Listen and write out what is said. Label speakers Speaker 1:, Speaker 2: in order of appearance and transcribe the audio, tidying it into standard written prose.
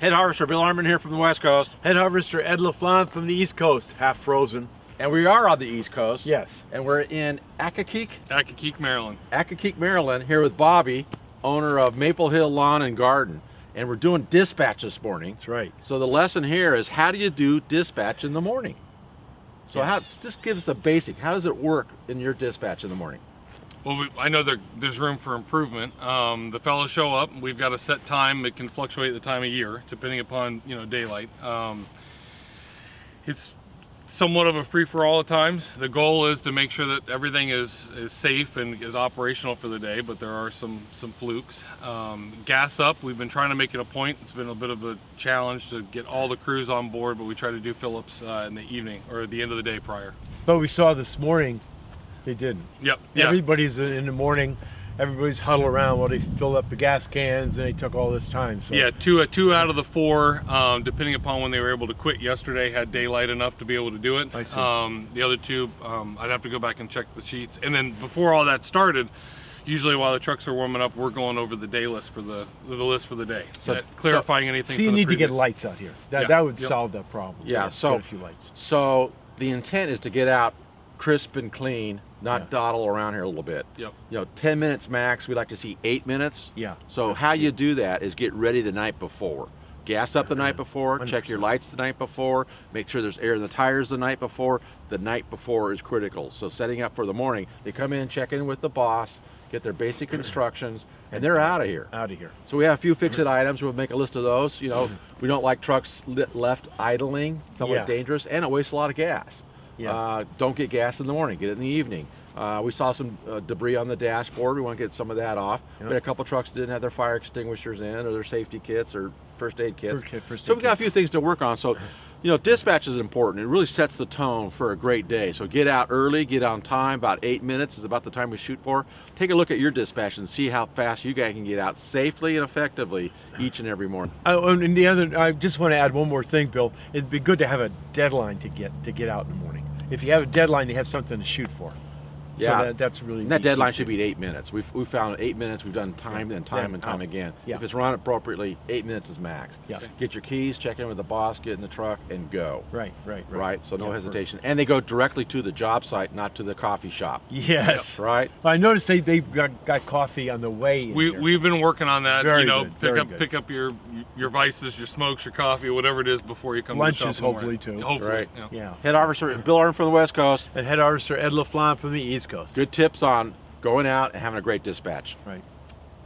Speaker 1: Head Harvester Bill Arman here from the West Coast.
Speaker 2: Head Harvester Ed LaFlamme from the East Coast, half frozen.
Speaker 1: And we are on the East Coast.
Speaker 2: Yes.
Speaker 1: And we're in Accokeek,
Speaker 3: Maryland.
Speaker 1: Maryland, here with Bobby, owner of Maple Hill Lawn and Garden. And we're doing dispatch this morning.
Speaker 2: That's right.
Speaker 1: So the lesson here is, how do you do dispatch in the morning? So
Speaker 2: Yes.
Speaker 1: just give us the basic. How does it work in your dispatch in the morning?
Speaker 3: Well, I know there's room for improvement. The fellows show up. We've got a set time. It can fluctuate the time of year depending upon daylight. It's somewhat of a free-for-all at times. The goal is to make sure that everything is safe and is operational for the day, but there are some flukes. Gas up. We've been trying to make it a point. It's been a bit of a challenge to get all the crews on board, but we try to do fill-ups in the evening or at the end of the day prior.
Speaker 2: But we saw this morning, they didn't.
Speaker 3: Yep. Yeah.
Speaker 2: Everybody's in the morning, everybody's huddled around while they fill up the gas cans, and they took all this time. So.
Speaker 3: Yeah, two out of the four, depending upon when they were able to quit yesterday, had daylight enough to be able to do it.
Speaker 2: I see.
Speaker 3: The other two, I'd have to go back and check the sheets. And then before all that started, usually while the trucks are warming up, we're going over the day list for the list for the day, clarifying anything.
Speaker 2: So you
Speaker 3: for the
Speaker 2: need to get
Speaker 3: previous.
Speaker 2: lights out here.
Speaker 3: Yeah.
Speaker 2: That would
Speaker 3: Yep.
Speaker 2: solve that problem.
Speaker 1: Yeah,
Speaker 2: Get
Speaker 1: so
Speaker 2: a few lights.
Speaker 1: So the intent is to get out crisp and clean, not
Speaker 2: Yeah.
Speaker 1: dawdle around here a little bit.
Speaker 3: Yep.
Speaker 1: 10 minutes max. We like to see 8 minutes.
Speaker 2: Yeah.
Speaker 1: So
Speaker 2: that's
Speaker 1: how
Speaker 2: key.
Speaker 1: you do that is get ready the night before. Gas up the night before, check your
Speaker 2: 100%.
Speaker 1: lights the night before, make sure there's air in the tires the night before. The night before is critical. So setting up for the morning, they come in, check in with the boss, get their basic instructions, and they're out of here.
Speaker 2: Out of here.
Speaker 1: So we have a few fix-it items. We'll make a list of those. We don't like trucks left idling, somewhat
Speaker 2: Yeah.
Speaker 1: dangerous, and it wastes a lot of gas.
Speaker 2: Yeah.
Speaker 1: Don't get gas in the morning, get it in the evening. We saw some debris on the dashboard. We want to get some of that off.
Speaker 2: Yep.
Speaker 1: We had a couple trucks that didn't have their fire extinguishers in, or their safety kits, or first aid kits.
Speaker 2: First
Speaker 1: So
Speaker 2: aid
Speaker 1: we've got a
Speaker 2: kits.
Speaker 1: few things to work on. So, dispatch is important. It really sets the tone for a great day. So get out early, get on time. About 8 minutes is about the time we shoot for. Take a look at your dispatch and see how fast you guys can get out safely and effectively each and every morning.
Speaker 2: And I just want to add one more thing, Bill. It'd be good to have a deadline to get out in the morning. If you have a deadline, you have something to shoot for.
Speaker 1: Yeah.
Speaker 2: So that's really.
Speaker 1: And that
Speaker 2: key.
Speaker 1: deadline should be 8 minutes. We've found 8 minutes. We've done time and time and time again.
Speaker 2: Yeah.
Speaker 1: If it's run appropriately, 8 minutes is max.
Speaker 2: Yeah.
Speaker 1: Get your keys, check in with the boss, get in the truck, and go.
Speaker 2: Right.
Speaker 1: So no
Speaker 2: Yeah,
Speaker 1: hesitation. And they go directly to the job site, not to the coffee shop.
Speaker 2: Yes.
Speaker 1: Right?
Speaker 2: I noticed they got coffee on the way. In here.
Speaker 3: We've been working on that.
Speaker 2: Very good, very good.
Speaker 3: Pick up your vices, your smokes, your coffee, whatever it is before you come
Speaker 2: Lunches,
Speaker 3: to the shop in the morning.
Speaker 2: hopefully, too.
Speaker 3: Hopefully.
Speaker 1: Right.
Speaker 3: Yeah.
Speaker 2: Yeah.
Speaker 1: Head Officer Bill Arman from the West Coast.
Speaker 2: And Head Harvester Ed LaFlamme from the East Coast.
Speaker 1: Good tips on going out and having a great dispatch.
Speaker 2: Right.